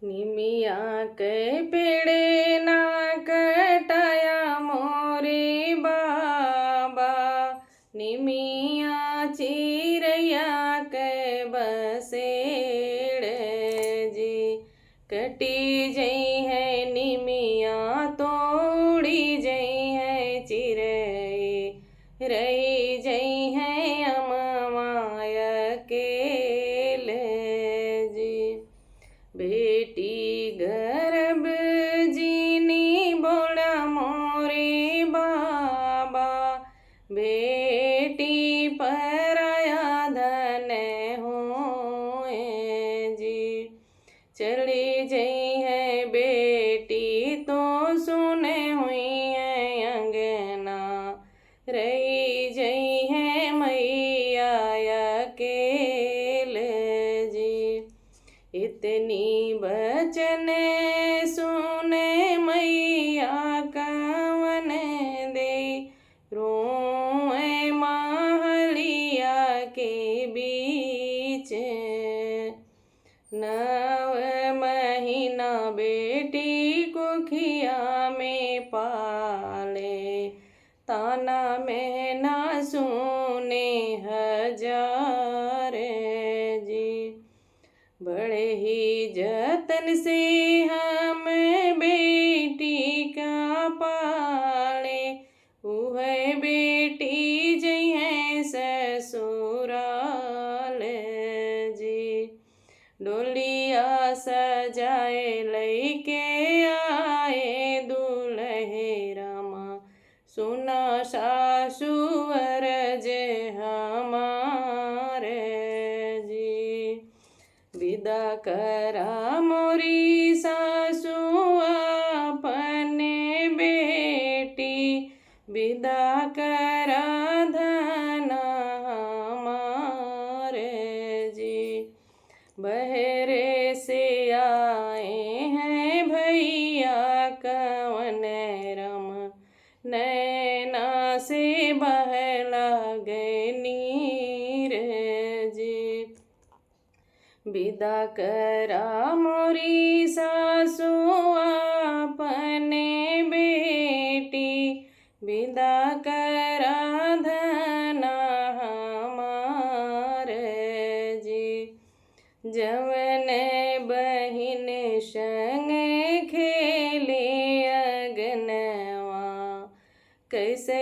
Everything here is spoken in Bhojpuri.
निमिया के पेड़े ना कटाया मोरे बाबा। निमिया चिरैया के बसेड़ जी। कटी जई है निमिया तोड़ी जई है चिरई। रही जई है अमवाय केल जी। बेटी गर्भ जीनी बोला मोरे बाबा। बेटी पराया धन होए जी। चली जई है बेटी तो सुने हुई है अंगना। रही जई है मैया अकेल जी। इतनी बचन सुने मैया कवन दे। रोए महलिया के बीच। 9 महीना बेटी कुखिया में पाले। ताना में ना सुने हजार जी। बड़े ही जतन से हम बेटी का पाले। वह बेटी जई है ससुराल जी। डोलिया सजाए लैके आए दूल्हे रामा। सुना सासुअर जे हमारे जी। विदा करा मोरी सासु अपने बेटी। विदा करा धन हमारे जी। बहरे से आए हैं भैया कवन रम। नैना से बहला गए नीर जी। विदा करा मोरी सासु अपने बेटी। विदा करा धन हमार जी। जवन बहिन संग खेले अगनवा। कैसे